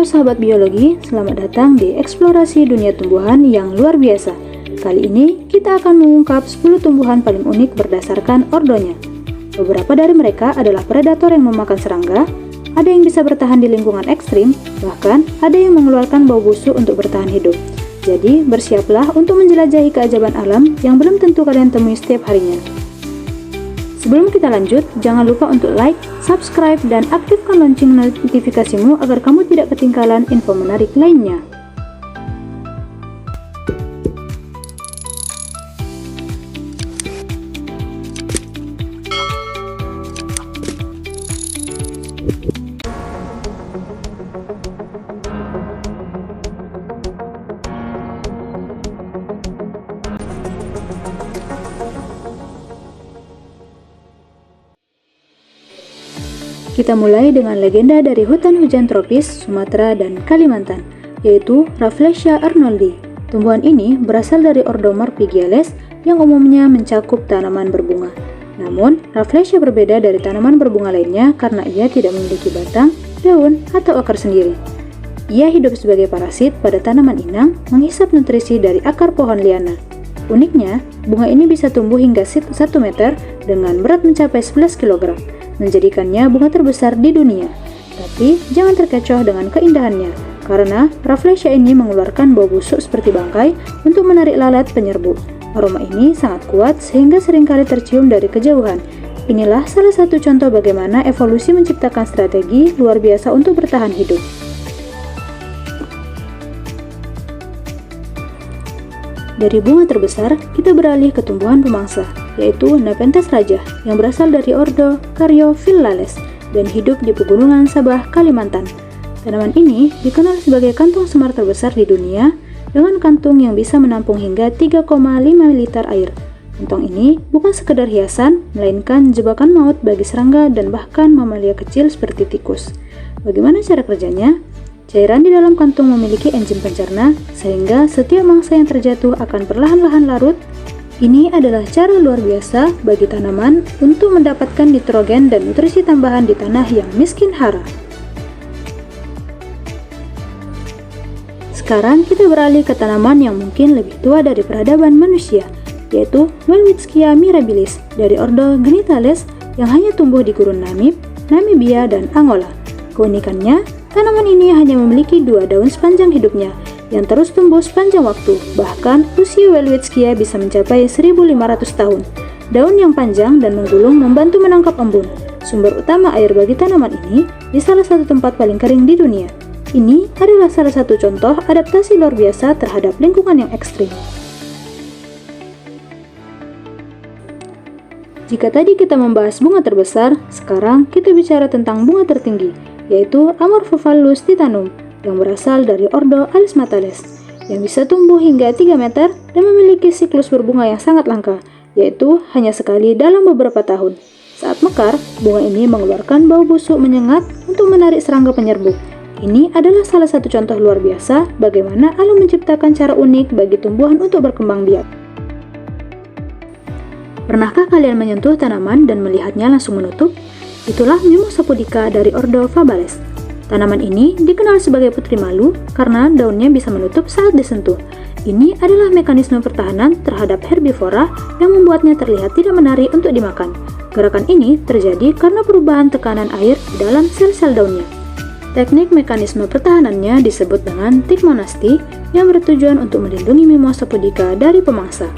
Halo sahabat biologi, selamat datang di eksplorasi dunia tumbuhan yang luar biasa. Kali ini kita akan mengungkap 10 tumbuhan paling unik berdasarkan ordonya. Beberapa dari mereka adalah predator yang memakan serangga, ada yang bisa bertahan di lingkungan ekstrim, bahkan ada yang mengeluarkan bau busuk untuk bertahan hidup. Jadi bersiaplah untuk menjelajahi keajaiban alam yang belum tentu kalian temui setiap harinya. Sebelum kita lanjut, jangan lupa untuk like, subscribe, dan aktifkan lonceng notifikasimu agar kamu tidak ketinggalan info menarik lainnya. Kita mulai dengan legenda dari hutan hujan tropis Sumatera dan Kalimantan, yaitu Rafflesia arnoldi. Tumbuhan ini berasal dari ordo Morpigales yang umumnya mencakup tanaman berbunga. Namun, Rafflesia berbeda dari tanaman berbunga lainnya karena ia tidak memiliki batang, daun, atau akar sendiri. Ia hidup sebagai parasit pada tanaman inang, menghisap nutrisi dari akar pohon liana. Uniknya, bunga ini bisa tumbuh hingga 1 meter dengan berat mencapai 11 kg. Menjadikannya bunga terbesar di dunia. Tapi jangan terkecoh dengan keindahannya, karena Rafflesia ini mengeluarkan bau busuk seperti bangkai untuk menarik lalat penyerbu. Aroma ini sangat kuat sehingga seringkali tercium dari kejauhan. Inilah salah satu contoh bagaimana evolusi menciptakan strategi luar biasa untuk bertahan hidup. Dari bunga terbesar, kita beralih ke tumbuhan pemangsa, yaitu Nepenthes raja, yang berasal dari ordo Caryophyllales dan hidup di pegunungan Sabah, Kalimantan. Tanaman ini dikenal sebagai kantung semar terbesar di dunia, dengan kantung yang bisa menampung hingga 3,5 liter air. Kantong ini bukan sekedar hiasan, melainkan jebakan maut bagi serangga dan bahkan mamalia kecil seperti tikus. Bagaimana cara kerjanya? Cairan di dalam kantung memiliki enzim pencerna, sehingga setiap mangsa yang terjatuh akan perlahan-lahan larut. Ini adalah cara luar biasa bagi tanaman untuk mendapatkan nitrogen dan nutrisi tambahan di tanah yang miskin hara. Sekarang kita beralih ke tanaman yang mungkin lebih tua dari peradaban manusia, yaitu Welwitschia mirabilis dari ordo Genitales yang hanya tumbuh di gurun Namib, Namibia, dan Angola. Keunikannya, tanaman ini hanya memiliki 2 daun sepanjang hidupnya, yang terus tumbuh sepanjang waktu. Bahkan, usia Welwitschia bisa mencapai 1500 tahun. Daun yang panjang dan menggulung membantu menangkap embun, sumber utama air bagi tanaman ini, di salah satu tempat paling kering di dunia. Ini adalah salah satu contoh adaptasi luar biasa terhadap lingkungan yang ekstrim. Jika tadi kita membahas bunga terbesar, sekarang kita bicara tentang bunga tertinggi, yaitu Amorphophallus titanum, yang berasal dari ordo Alismatales, yang bisa tumbuh hingga 3 meter dan memiliki siklus berbunga yang sangat langka, yaitu hanya sekali dalam beberapa tahun. Saat mekar, bunga ini mengeluarkan bau busuk menyengat untuk menarik serangga penyerbu. Ini adalah salah satu contoh luar biasa bagaimana alam menciptakan cara unik bagi tumbuhan untuk berkembang biak. Pernahkah kalian menyentuh tanaman dan melihatnya langsung menutup? Itulah Mimosa pudica dari ordo Fabales. Tanaman ini dikenal sebagai putri malu karena daunnya bisa menutup saat disentuh. Ini adalah mekanisme pertahanan terhadap herbivora yang membuatnya terlihat tidak menarik untuk dimakan. Gerakan ini terjadi karena perubahan tekanan air di dalam sel-sel daunnya. Teknik mekanisme pertahanannya disebut dengan tigmonasti yang bertujuan untuk melindungi Mimosa pudica dari pemangsa.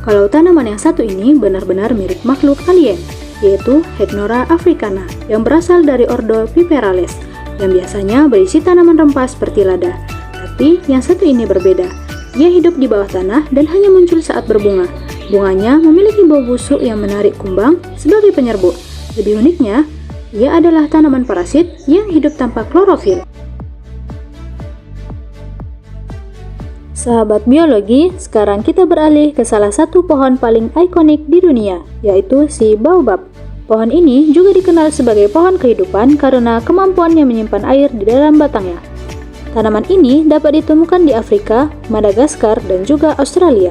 Kalau tanaman yang satu ini benar-benar mirip makhluk alien, yaitu Hecnora africana yang berasal dari ordo Piperales, yang biasanya berisi tanaman rempah seperti lada. Tapi yang satu ini berbeda. Ia hidup di bawah tanah dan hanya muncul saat berbunga. Bunganya memiliki bau busuk yang menarik kumbang sebagai penyerbu. Lebih uniknya, ia adalah tanaman parasit yang hidup tanpa klorofil. Sahabat biologi, sekarang kita beralih ke salah satu pohon paling ikonik di dunia, yaitu si baobab. Pohon ini juga dikenal sebagai pohon kehidupan karena kemampuannya menyimpan air di dalam batangnya. Tanaman ini dapat ditemukan di Afrika, Madagaskar, dan juga Australia.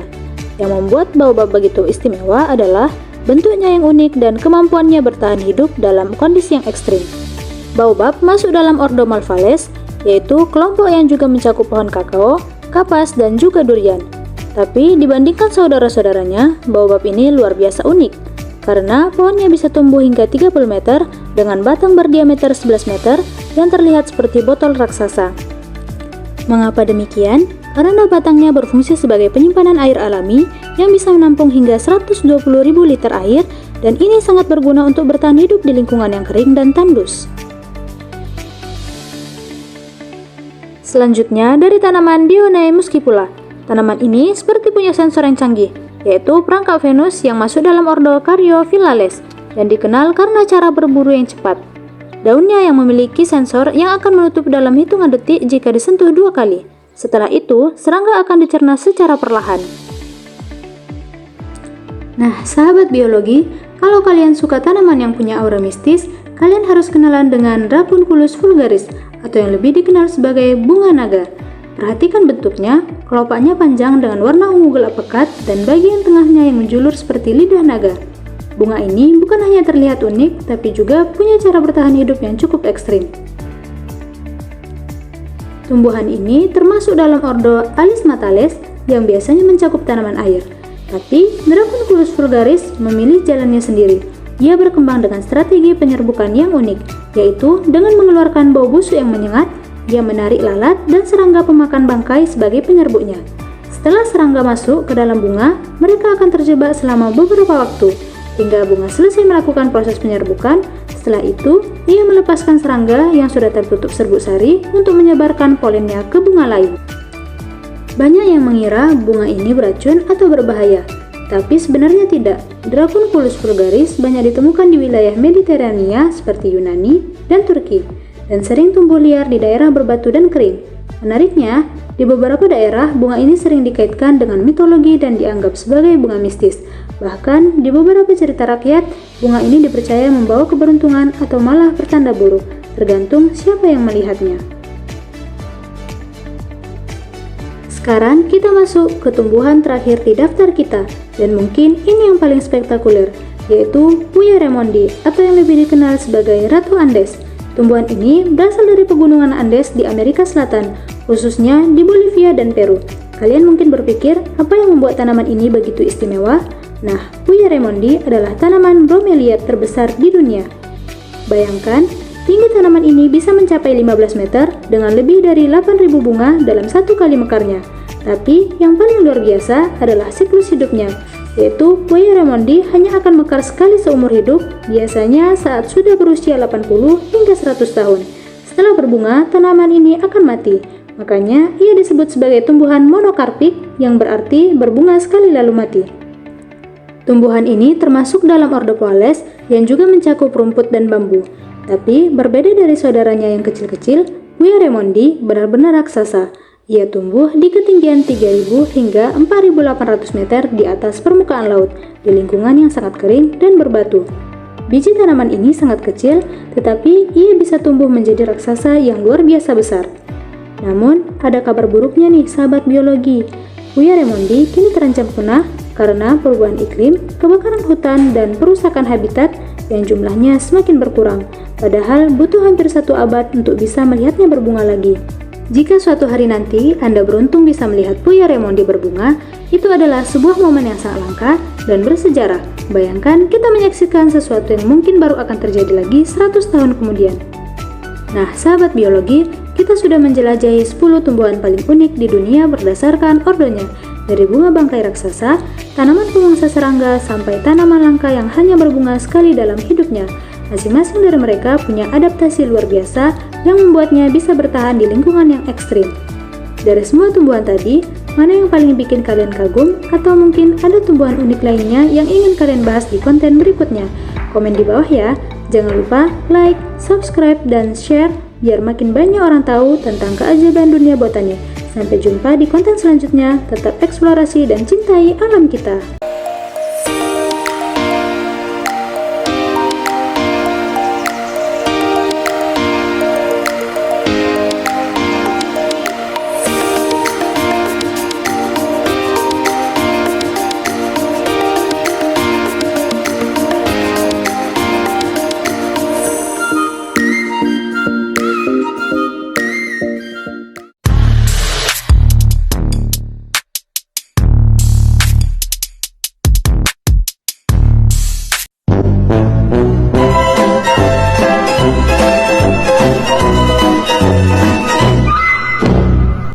Yang membuat baobab begitu istimewa adalah bentuknya yang unik, dan kemampuannya bertahan hidup dalam kondisi yang ekstrim. Baobab masuk dalam ordo Malvaceae, yaitu kelompok yang juga mencakup pohon kakao, kapas, dan juga durian. Tapi dibandingkan saudara-saudaranya, baobab ini luar biasa unik, karena pohonnya bisa tumbuh hingga 30 meter dengan batang berdiameter 11 meter yang terlihat seperti botol raksasa. Mengapa demikian? Karena batangnya berfungsi sebagai penyimpanan air alami yang bisa menampung hingga 120.000 liter air, dan ini sangat berguna untuk bertahan hidup di lingkungan yang kering dan tandus. Selanjutnya dari tanaman Dionaea muscipula. Tanaman ini seperti punya sensor yang canggih, yaitu perangkap Venus yang masuk dalam ordo Caryophyllales dan dikenal karena cara berburu yang cepat. Daunnya yang memiliki sensor yang akan menutup dalam hitungan detik jika disentuh 2 kali. Setelah itu, serangga akan dicerna secara perlahan. Nah, sahabat biologi, kalau kalian suka tanaman yang punya aura mistis, kalian harus kenalan dengan Dracunculus vulgaris, atau yang lebih dikenal sebagai bunga naga. Perhatikan bentuknya, kelopaknya panjang dengan warna ungu gelap pekat dan bagian tengahnya yang menjulur seperti lidah naga. Bunga ini bukan hanya terlihat unik, tapi juga punya cara bertahan hidup yang cukup ekstrim. Tumbuhan ini termasuk dalam ordo Alismatales yang biasanya mencakup tanaman air. Tapi Dracunculus vulgaris memilih jalannya sendiri. Ia berkembang dengan strategi penyerbukan yang unik, yaitu dengan mengeluarkan bau busuk yang menyengat. Dia menarik lalat dan serangga pemakan bangkai sebagai penyerbuknya. Setelah serangga masuk ke dalam bunga, mereka akan terjebak selama beberapa waktu, hingga bunga selesai melakukan proses penyerbukan. Setelah itu, ia melepaskan serangga yang sudah tertutup serbuk sari untuk menyebarkan polennya ke bunga lain. Banyak yang mengira bunga ini beracun atau berbahaya, tapi sebenarnya tidak. Dracunculus vulgaris banyak ditemukan di wilayah Mediterania seperti Yunani dan Turki, dan sering tumbuh liar di daerah berbatu dan kering. Menariknya, di beberapa daerah, bunga ini sering dikaitkan dengan mitologi dan dianggap sebagai bunga mistis. Bahkan, di beberapa cerita rakyat, bunga ini dipercaya membawa keberuntungan atau malah pertanda buruk, tergantung siapa yang melihatnya. Sekarang kita masuk ke tumbuhan terakhir di daftar kita, dan mungkin ini yang paling spektakuler, yaitu Puya Raimondi, atau yang lebih dikenal sebagai Ratu Andes. Tumbuhan ini berasal dari pegunungan Andes di Amerika Selatan, khususnya di Bolivia dan Peru. Kalian mungkin berpikir, apa yang membuat tanaman ini begitu istimewa? Nah, Puya Raimondi adalah tanaman bromeliad terbesar di dunia. Bayangkan, tinggi tanaman ini bisa mencapai 15 meter dengan lebih dari 8.000 bunga dalam satu kali mekarnya. Tapi, yang paling luar biasa adalah siklus hidupnya, yaitu Puya Raimondi hanya akan mekar sekali seumur hidup, biasanya saat sudah berusia 80 hingga 100 tahun. Setelah berbunga, tanaman ini akan mati. Makanya, ia disebut sebagai tumbuhan monokarpik, yang berarti berbunga sekali lalu mati. Tumbuhan ini termasuk dalam ordo Poales yang juga mencakup rumput dan bambu. Tapi berbeda dari saudaranya yang kecil-kecil, Puya Raimondi benar-benar raksasa. Ia tumbuh di ketinggian 3.000 hingga 4.800 meter di atas permukaan laut, di lingkungan yang sangat kering dan berbatu. Biji tanaman ini sangat kecil, tetapi ia bisa tumbuh menjadi raksasa yang luar biasa besar. Namun, ada kabar buruknya nih sahabat biologi. Puya Raimondi kini terancam punah karena perubahan iklim, kebakaran hutan, dan perusakan habitat yang jumlahnya semakin berkurang. Padahal butuh hampir 1 abad untuk bisa melihatnya berbunga lagi. Jika suatu hari nanti Anda beruntung bisa melihat Puya Raimondi berbunga, itu adalah sebuah momen yang sangat langka dan bersejarah. Bayangkan kita menyaksikan sesuatu yang mungkin baru akan terjadi lagi 100 tahun kemudian. Nah, sahabat biologi, kita sudah menjelajahi 10 tumbuhan paling unik di dunia berdasarkan ordonya. Dari bunga bangkai raksasa, tanaman pemangsa serangga, sampai tanaman langka yang hanya berbunga sekali dalam hidupnya. Masing-masing dari mereka punya adaptasi luar biasa yang membuatnya bisa bertahan di lingkungan yang ekstrim. Dari semua tumbuhan tadi, mana yang paling bikin kalian kagum? Atau mungkin ada tumbuhan unik lainnya yang ingin kalian bahas di konten berikutnya? Komen di bawah ya. Jangan lupa like, subscribe, dan share biar makin banyak orang tahu tentang keajaiban dunia botani. Sampai jumpa di konten selanjutnya. Tetap eksplorasi dan cintai alam kita.